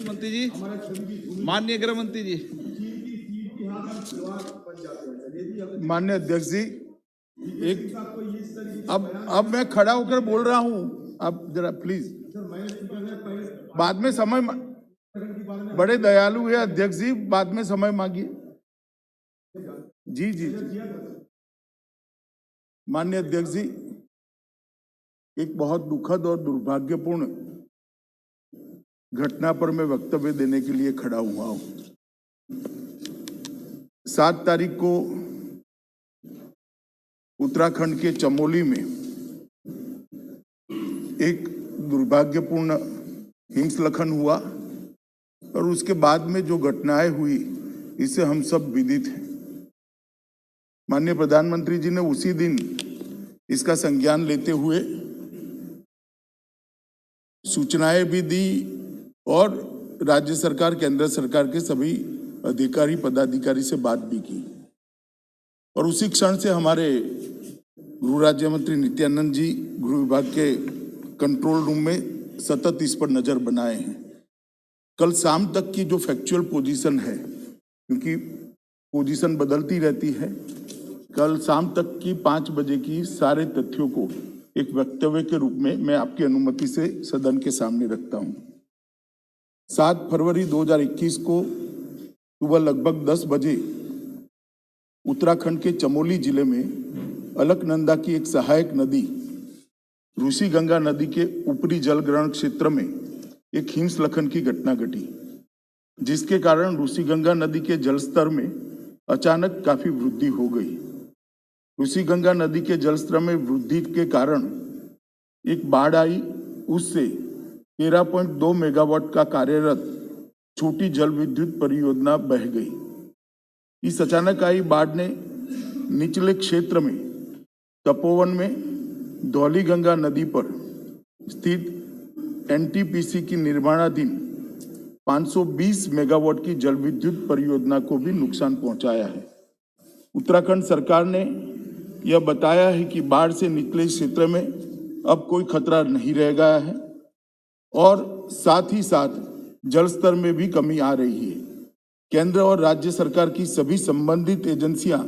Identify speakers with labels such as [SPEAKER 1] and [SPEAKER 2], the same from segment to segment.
[SPEAKER 1] मंत्री जी, माननीय गृह मंत्री जी,
[SPEAKER 2] माननीय अध्यक्ष जी, एक अब मैं खड़ा होकर बोल रहा हूं, आप जरा प्लीज, बाद में समय, बड़े दयालु है अध्यक्ष जी, बाद में समय मांगिए। जी जी जी, माननीय अध्यक्ष जी, एक बहुत दुखद और दुर्भाग्यपूर्ण घटना पर मैं वक्तव्य देने के लिए खड़ा हुआ हूं। 7 तारीख को उत्तराखंड के चमोली में एक दुर्भाग्यपूर्ण हिंसलखन हुआ और उसके बाद में जो घटनाएं हुई इससे हम सब विदित हैं। माननीय प्रधानमंत्री जी ने उसी दिन इसका संज्ञान लेते हुए सूचनाएं भी दी और राज्य सरकार, केंद्र सरकार के सभी अधिकारी पदाधिकारी से बात भी की और उसी क्षण से हमारे गृह राज्य मंत्री नित्यानंद जी गृह विभाग के कंट्रोल रूम में सतत इस पर नजर बनाए हैं। कल शाम तक की जो फैक्चुअल पोजीशन है, क्योंकि पोजीशन बदलती रहती है, कल शाम तक की 5 बजे की सारे तथ्यों को एक वक्तव्य के रूप में मैं आपकी अनुमति से सदन के सामने रखता हूं। 7 फरवरी 2021 को सुबह लगभग 10 बजे उत्तराखंड के चमोली जिले में अलकनंदा की एक सहायक नदी ऋषि गंगा नदी के ऊपरी जल ग्रहण क्षेत्र में एक हिंसलखन की घटना घटी, जिसके कारण ऋषि गंगा नदी के जलस्तर में अचानक काफी वृद्धि हो गई। ऋषि गंगा नदी के जलस्तर में वृद्धि के कारण एक बाढ़ आई, उससे 13.2 मेगावाट का कार्यरत छोटी जल विद्युत परियोजना बह गई। इस अचानक आई बाढ़ ने निचले क्षेत्र में तपोवन में धौली गंगा नदी पर स्थित एनटीपीसी की निर्माणाधीन 520 मेगावाट की जल विद्युत परियोजना को भी नुकसान पहुंचाया है। उत्तराखंड सरकार ने यह बताया है कि बाढ़ से निचले क्षेत्र में अब कोई खतरा नहीं रह गया है और साथ ही साथ जल स्तर में भी कमी आ रही है। केंद्र और राज्य सरकार की सभी संबंधित एजेंसियां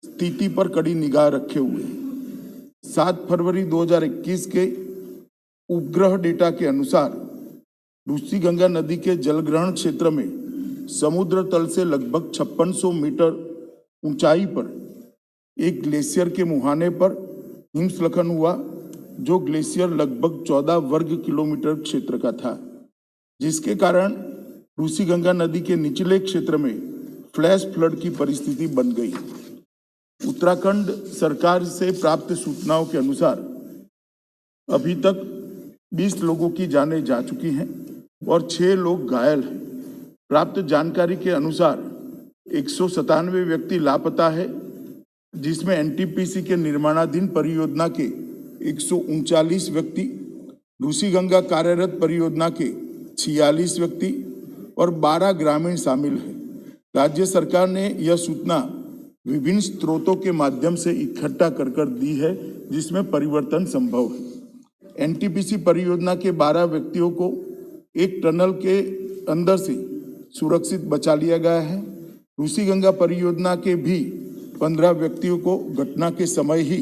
[SPEAKER 2] स्थिति पर कड़ी निगाह रखे हुए हैं। 7 फरवरी 2021 के उपग्रह डेटा के अनुसार ऋषि गंगा नदी के जलग्रहण क्षेत्र में समुद्र तल से लगभग 5600 मीटर ऊंचाई पर एक ग्लेशियर के मुहाने पर हिमस्खलन हुआ, जो ग्लेशियर लगभग 14 वर्ग किलोमीटर क्षेत्र का था, जिसके कारण ऋषि गंगा नदी के निचले क्षेत्र में फ्लैश फ्लड की परिस्थिति बन गई। उत्तराखंड सरकार से प्राप्त सूचनाओं के अनुसार अभी तक 20 लोगों की जानें जा चुकी हैं और 6 लोग घायल हैं। प्राप्त जानकारी के अनुसार 197 व्यक्ति लापता है, जिसमें एनटीपीसी के निर्माणाधीन परियोजना के 139 व्यक्ति, ऋषि गंगा कार्यरत परियोजना के 46 व्यक्ति और 12 ग्रामीण शामिल हैं। राज्य सरकार ने यह सूचना विभिन्न स्रोतों के माध्यम से इकट्ठा कर दी है, जिसमें परिवर्तन संभव है। एनटीपीसी परियोजना के 12 व्यक्तियों को एक टनल के अंदर से सुरक्षित बचा लिया गया है। ऋषि गंगा परियोजना के भी 15 व्यक्तियों को घटना के समय ही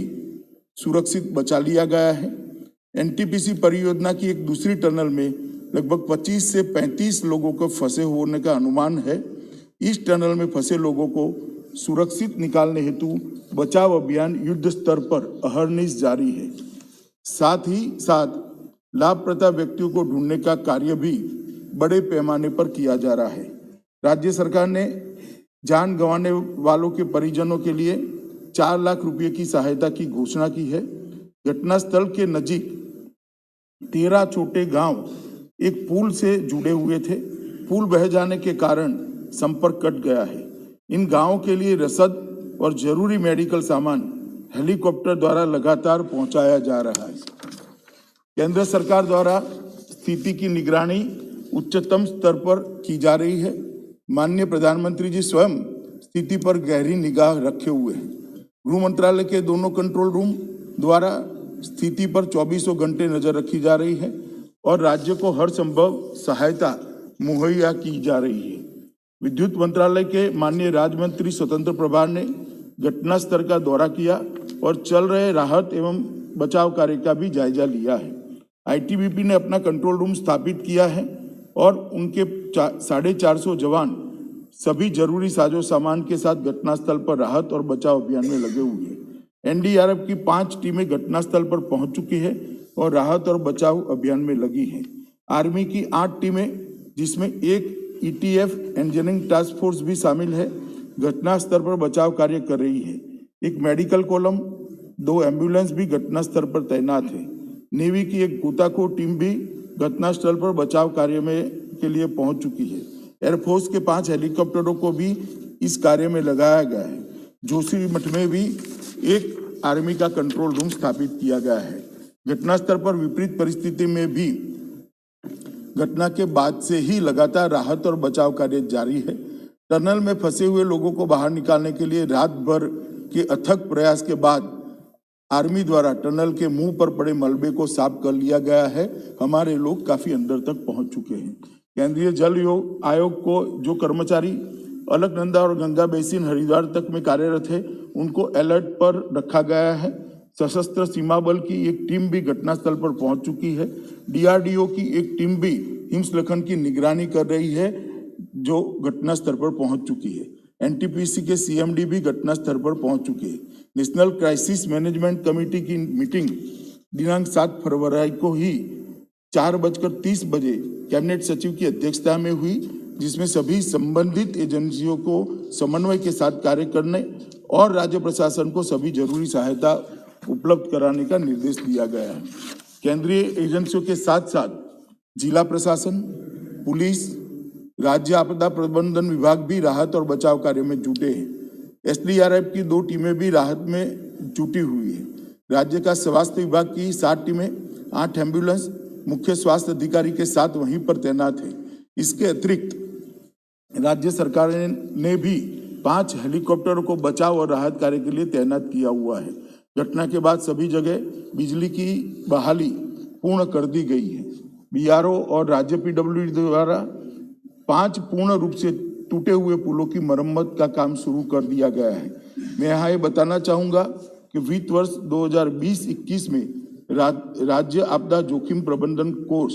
[SPEAKER 2] सुरक्षित बचा लिया गया है। एनटीपीसी परियोजना की एक दूसरी टनल में लगभग 25 से 35 लोगों को फंसे होने का अनुमान है। इस टनल में फंसे लोगों को सुरक्षित निकालने हेतु बचाव अभियान युद्ध स्तर पर अहर्निश जारी है। साथ ही साथ लापता व्यक्तियों को ढूंढने का कार्य भी बड़े पैमाने पर किया जा रहा है। राज्य सरकार ने जान गंवाने वालों के परिजनों के लिए 4 लाख रुपए की सहायता की घोषणा की है। घटनास्थल के नजीक 13 छोटे गांव एक पुल से जुड़े हुए थे। पुल बह जाने के कारण संपर्क कट गया है। इन गांवों के लिए रसद और जरूरी मेडिकल सामान हेलीकॉप्टर द्वारा लगातार पहुंचाया जा रहा है। केंद्र सरकार द्वारा स्थिति की निगरानी उच्चतम स्तर पर की जा रही है। माननीय प्रधानमंत्री जी स्वयं स्थिति पर गहरी निगाह रखे हुए हैं। गृह मंत्रालय के दोनों कंट्रोल रूम द्वारा स्थिति पर 24 घंटे नजर रखी जा रही है। और राज्य को हर संभव सहायता मुहैया की जा रही है। विद्युत मंत्रालय के माननीय राज्य मंत्री स्वतंत्र प्रभार ने घटनास्थल का दौरा किया और चल रहे राहत एवं बचाव कार्य का भी जायजा लिया है। आईटीबीपी ने अपना कंट्रोल रूम स्थापित किया है और उनके 450 जवान सभी जरूरी साजो सामान के साथ घटनास्थल पर राहत और बचाव अभियान में लगे हुए हैं। एनडीआरएफ की 5 टीमें घटनास्थल पर पहुंच चुकी है और राहत और बचाव अभियान में लगी हैं। आर्मी की 8 टीमें, जिसमें एक ईटीएफ इंजीनियरिंग टास्क फोर्स भी शामिल है, घटनास्थल पर बचाव कार्य कर रही है। एक मेडिकल कॉलम, 2 एम्बुलेंस भी घटनास्थल पर तैनात है। नेवी की एक गोताखोर टीम भी घटनास्थल पर बचाव कार्य में के लिए पहुंच चुकी है। एयरफोर्स के 5 हेलीकॉप्टरों को भी इस कार्य में लगाया गया है। जोशीमठ में भी एक आर्मी का कंट्रोल रूम स्थापित किया गया है। घटनास्थल पर विपरीत परिस्थिति में भी घटना के बाद से ही लगातार राहत और बचाव कार्य जारी है। टनल में फंसे हुए लोगों को बाहर निकालने के लिए रात भर के अथक प्रयास के बाद आर्मी द्वारा टनल के मुंह पर पड़े मलबे को साफ कर लिया गया है। हमारे लोग काफी अंदर तक पहुंच चुके हैं। केंद्रीय जल आयोग को जो कर्मचारी अलकनंदा और गंगा बेसिन हरिद्वार तक में कार्यरत है, उनको अलर्ट पर रखा गया है। सशस्त्र सीमा बल की एक टीम भी घटनास्थल पर पहुंच चुकी है। डीआरडीओ की एक टीम भी हिमस्खलन की निगरानी कर रही है, जो घटनास्थल पर पहुंच चुकी है। एनटीपीसी के सीएमडी भी घटनास्थल पर पहुंच चुके हैं। नेशनल क्राइसिस मैनेजमेंट कमेटी की मीटिंग दिनांक 7 फरवरी को ही 4:30 बजे कैबिनेट सचिव की अध्यक्षता में हुई, जिसमें सभी संबंधित एजेंसियों को समन्वय के साथ कार्य करने और राज्य प्रशासन को सभी जरूरी सहायता उपलब्ध कराने का निर्देश दिया गया है। केंद्रीय एजेंसियों के साथ साथ जिला प्रशासन, पुलिस, राज्य आपदा प्रबंधन विभाग भी राहत और बचाव कार्य में जुटे हैं। एसडीआरएफ की 2 टीमें भी राहत में जुटी हुई है। राज्य का स्वास्थ्य विभाग की 7 टीमें, 8 एम्बुलेंस, मुख्य स्वास्थ्य अधिकारी के साथ वहीं पर तैनात है। इसके अतिरिक्त राज्य सरकार ने भी 5 हेलीकॉप्टरों को बचाव और राहत कार्य के लिए तैनात किया हुआ है। घटना के बाद सभी जगह बिजली की बहाली पूर्ण कर दी गई है। बीआरओ और राज्य पीडब्ल्यूडी द्वारा 5 पूर्ण रूप से टूटे हुए पुलों की मरम्मत का काम शुरू कर दिया गया है। मैं यहाँ ये बताना चाहूँगा कि वित्त वर्ष 2020-21 में राज्य आपदा जोखिम प्रबंधन कोष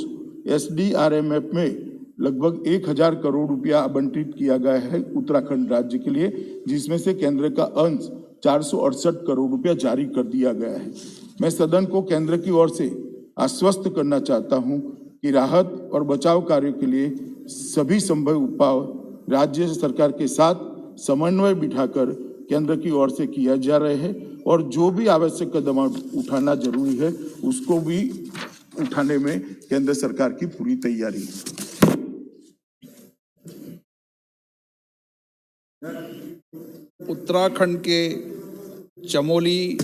[SPEAKER 2] SDRMF में लगभग 1000 करोड़ रुपया आवंटित किया गया है उत्तराखंड राज्य के लिए, जिसमें से केंद्र का अंश 468 करोड़ रुपया जारी कर दिया गया है। मैं सदन को केंद्र की ओर से आश्वस्त करना चाहता हूं कि राहत और बचाव कार्य के लिए सभी संभव उपाय राज्य सरकार के साथ समन्वय बिठाकर केंद्र की ओर से किया जा रहे हैं और जो भी आवश्यक कदम उठाना जरूरी है उसको भी उठाने में केंद्र सरकार की पूरी तैयारी है।
[SPEAKER 1] उत्तराखंड के चमोली